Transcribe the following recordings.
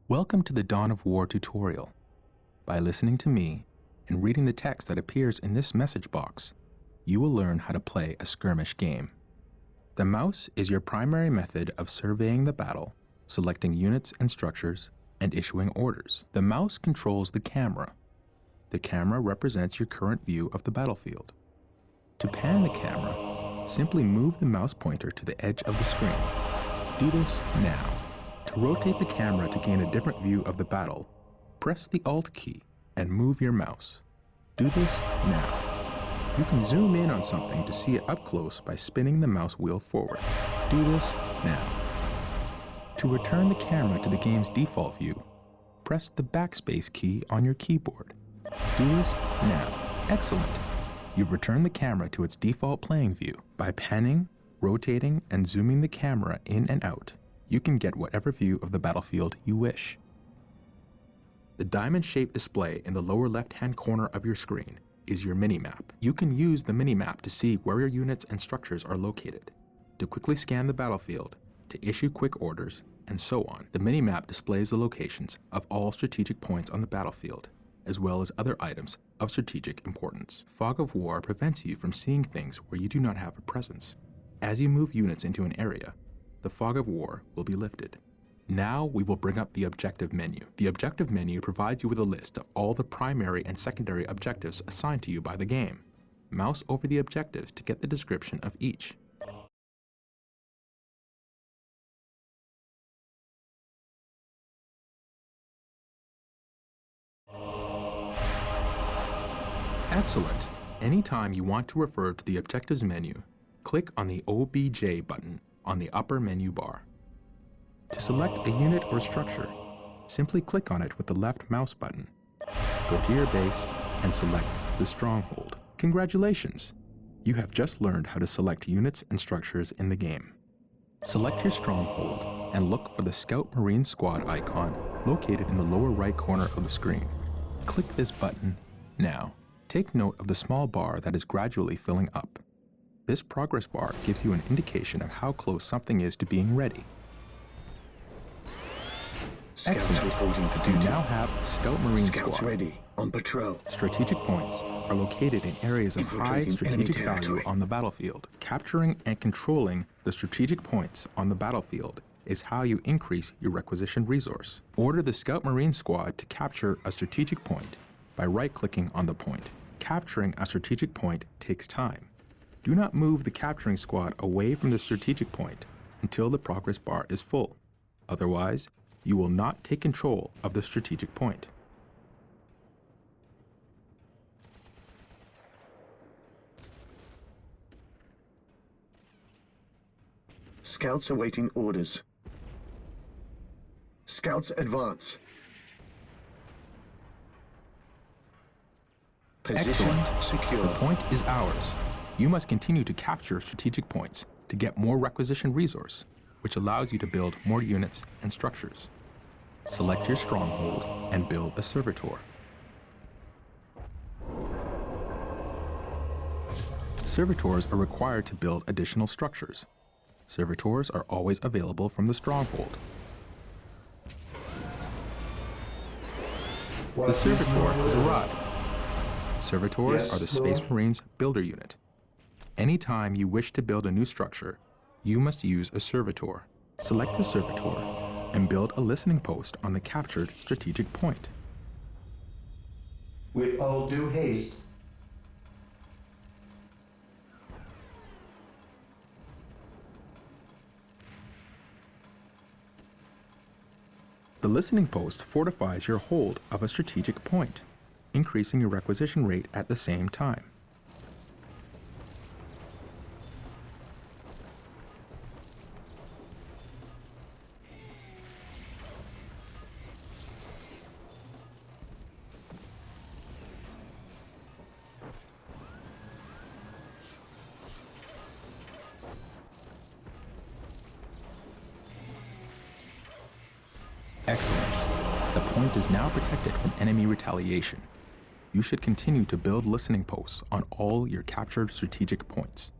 Welcome to the Dawn of War tutorial. By listening to me and reading the text that appears in this message box, you will learn how to play a skirmish game. The mouse is your primary method of surveying the battle, selecting units and structures, and issuing orders. The mouse controls the camera. The camera represents your current view of the battlefield. To pan the camera, simply move the mouse pointer to the edge of the screen. Do this now. To rotate the camera to gain a different view of the battle, press the Alt key and move your mouse. Do this now. You can zoom in on something to see it up close by spinning the mouse wheel forward. Do this now. To return the camera to the game's default view, press the backspace key on your keyboard. Do this now. Excellent. You've returned the camera to its default playing view. By panning, rotating, and zooming the camera in and out, you can get whatever view of the battlefield you wish. The diamond-shaped display in the lower left-hand corner of your screen is your minimap. You can use the minimap to see where your units and structures are located, to quickly scan the battlefield, to issue quick orders, and so on. The minimap displays the locations of all strategic points on the battlefield, as well as other items of strategic importance. Fog of War prevents you from seeing things where you do not have a presence. As you move units into an area, the fog of war will be lifted. Now we will bring up the objective menu. The objective menu provides you with a list of all the primary and secondary objectives assigned to you by the game. Mouse over the objectives to get the description of each. Excellent. Anytime you want to refer to the objectives menu, click on the OBJ button on the upper menu bar. To select a unit or structure, simply click on it with the left mouse button. Go to your base and select the stronghold. Congratulations! You have just learned how to select units and structures in the game. Select your stronghold and look for the Scout Marine Squad icon located in the lower right corner of the screen. Click this button now. Take note of the small bar that is gradually filling up. This progress bar gives you an indication of how close something is to being ready. Excellent. Reporting for duty. You now have Scout Marine Scouts Squad. ready, on patrol. Strategic points are located in areas of high Infiltrating strategic enemy value territory. on the battlefield. Capturing and controlling the strategic points on the battlefield is how you increase your requisition resource. Order the Scout Marine Squad to capture a strategic point by right-clicking on the point. Capturing a strategic point takes time. Do not move the capturing squad away from the strategic point until the progress bar is full. Otherwise, you will not take control of the strategic point. Scouts awaiting orders. Scouts advance. Position Excellent. secure. The point is ours. You must continue to capture strategic points to get more requisition resource, which allows you to build more units and structures. Select your stronghold and build a servitor. Servitors are required to build additional structures. Servitors are always available from the stronghold. The servitor has arrived. Servitors are the Space Marines builder unit. Anytime you wish to build a new structure, you must use a servitor. Select the servitor and build a listening post on the captured strategic point. With all due haste. The listening post fortifies your hold of a strategic point, increasing your requisition rate at the same time. Excellent. The point is now protected from enemy retaliation. You should continue to build listening posts on all your captured strategic points.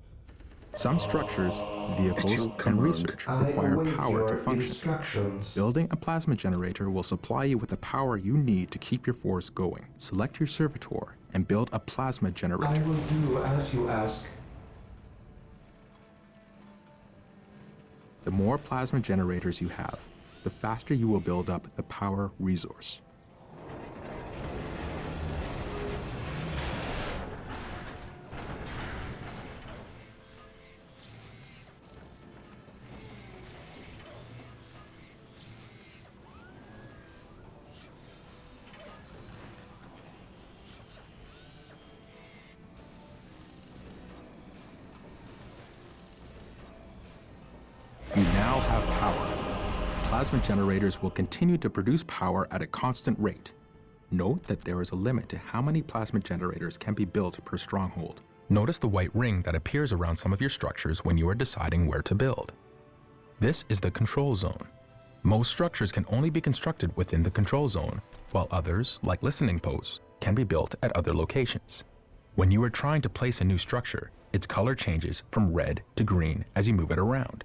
Some structures, vehicles, your and command. research I require await power your to function. instructions. Building a plasma generator will supply you with the power you need to keep your force going. Select your servitor and build a plasma I generator. will do as you ask. The more plasma generators you have, the faster you will build up the power resource. You now have power. Plasma generators will continue to produce power at a constant rate. Note that there is a limit to how many plasma generators can be built per stronghold. Notice the white ring that appears around some of your structures when you are deciding where to build. This is the control zone. Most structures can only be constructed within the control zone, while others, like listening posts, can be built at other locations. When you are trying to place a new structure, its color changes from red to green as you move it around.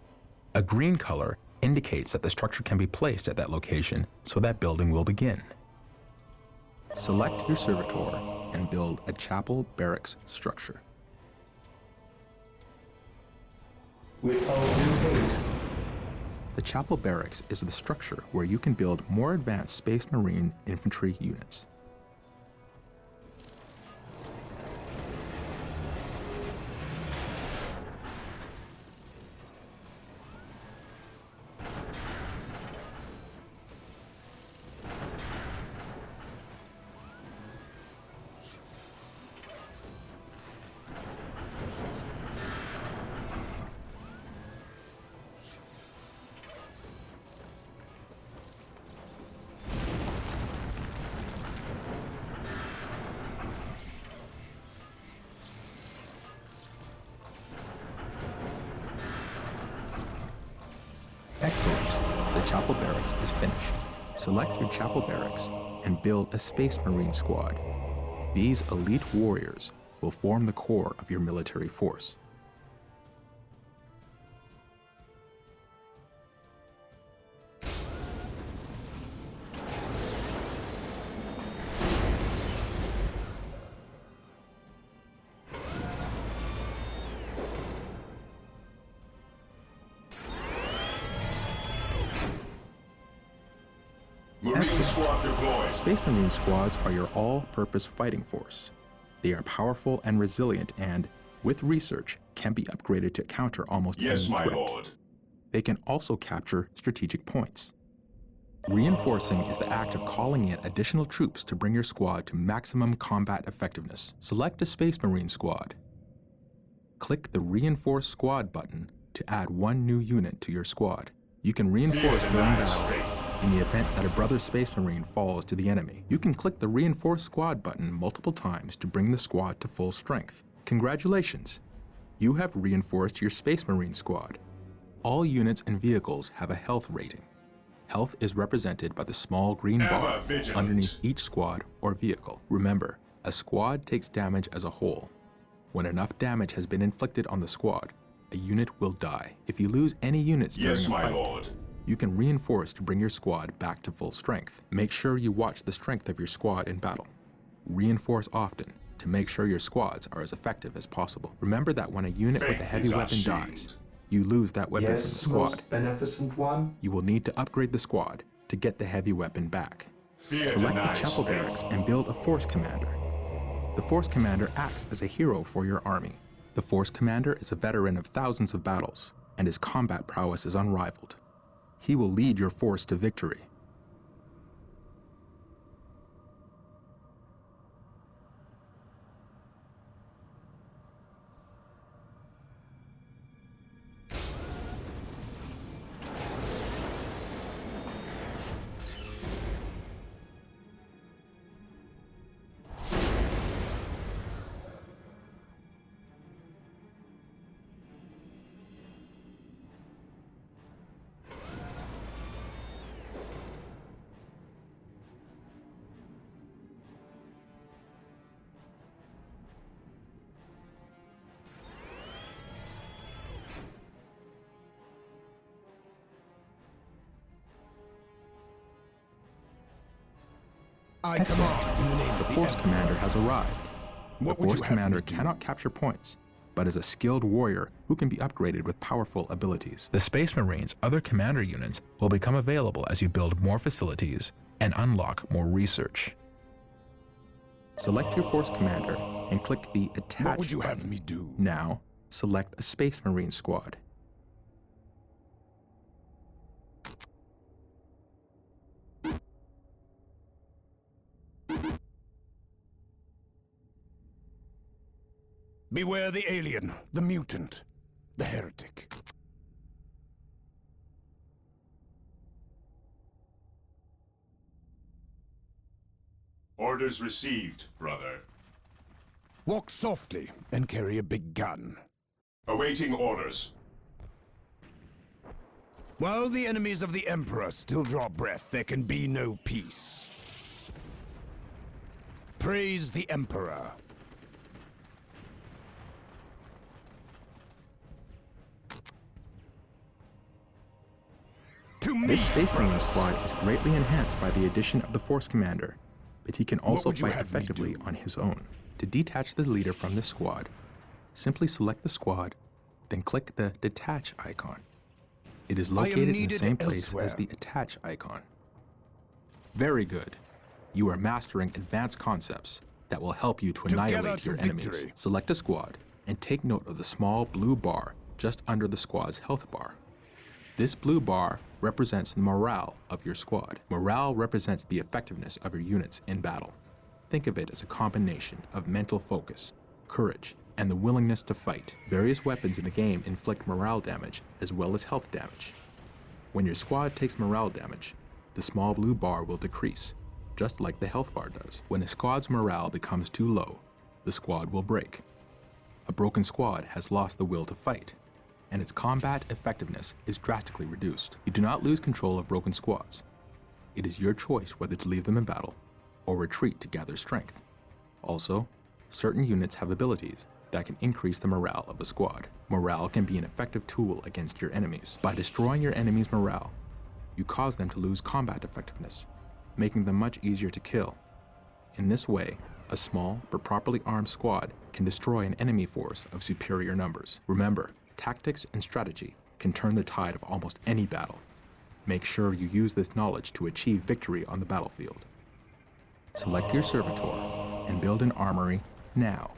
A green color indicates that the structure can be placed at that location, so that building will begin. Select your servitor and build a chapel barracks structure. With all due haste. The chapel barracks is the structure where you can build more advanced Space Marine infantry units. Excellent. The chapel barracks is finished. Select your chapel barracks and build a Space Marine squad. These elite warriors will form the core of your military force. Marine squad deployed. Space Marine squads are your all-purpose fighting force. They are powerful and resilient and, with research, can be upgraded to counter almost Yes, any my threat. lord. They can also capture strategic points. Reinforcing is the act of calling in additional troops to bring your squad to maximum combat effectiveness. Select a Space Marine squad. Click the Reinforce Squad button to add one new unit to your squad. You can reinforce Fear during denies battle. faith. In the event that a brother Space Marine falls to the enemy, you can click the Reinforce Squad button multiple times to bring the squad to full strength. Congratulations! You have reinforced your Space Marine squad. All units and vehicles have a health rating. Health is represented by the small green bar Ever vigilant. underneath each squad or vehicle. Remember, a squad takes damage as a whole. When enough damage has been inflicted on the squad, a unit will die. If you lose any units during Yes, a my fight, lord. you can reinforce to bring your squad back to full strength. Make sure you watch the strength of your squad in battle. Reinforce often to make sure your squads are as effective as possible. Remember that when a unit with a Faith heavy is our weapon shield. dies, you lose that weapon from the Yes, squad. most beneficent one. You will need to upgrade the squad to get the heavy weapon back. Fear Select the denies chapel faith. barracks and build a force commander. The force commander acts as a hero for your army. The force commander is a veteran of thousands of battles, and his combat prowess is unrivaled. He will lead your force to victory. I Excellent. command in the name The of the Force Emperor. Commander has arrived. The What would Force you have Commander me do? cannot capture points, but is a skilled warrior who can be upgraded with powerful abilities. The Space Marines' other commander units will become available as you build more facilities and unlock more research. Select your Force Commander and click the Attach What would you button. have me do? Now, select a Space Marine squad. Beware the alien, the mutant, the heretic. Orders received, brother. Walk softly and carry a big gun. Awaiting orders. While the enemies of the Emperor still draw breath, there can be no peace. Praise the Emperor. To me, This Space Marine brothers. squad is greatly enhanced by the addition of the Force Commander, but he can also would you fight have me effectively do? on his own. To detach the leader from this squad, simply select the squad, then click the Detach icon. It is am located in the needed same place elsewhere. as the Attach icon. Very good. You are mastering advanced concepts that will help you to Together annihilate to your enemies. victory. Select a squad and take note of the small blue bar just under the squad's health bar. This blue bar represents the morale of your squad. Morale represents the effectiveness of your units in battle. Think of it as a combination of mental focus, courage, and the willingness to fight. Various weapons in the game inflict morale damage as well as health damage. When your squad takes morale damage, the small blue bar will decrease, just like the health bar does. When a squad's morale becomes too low, the squad will break. A broken squad has lost the will to fight, and its combat effectiveness is drastically reduced. You do not lose control of broken squads. It is your choice whether to leave them in battle or retreat to gather strength. Also, certain units have abilities that can increase the morale of a squad. Morale can be an effective tool against your enemies. By destroying your enemy's morale, you cause them to lose combat effectiveness, making them much easier to kill. In this way, a small but properly armed squad can destroy an enemy force of superior numbers. Remember, tactics and strategy can turn the tide of almost any battle. Make sure you use this knowledge to achieve victory on the battlefield. Select your servitor and build an armory now.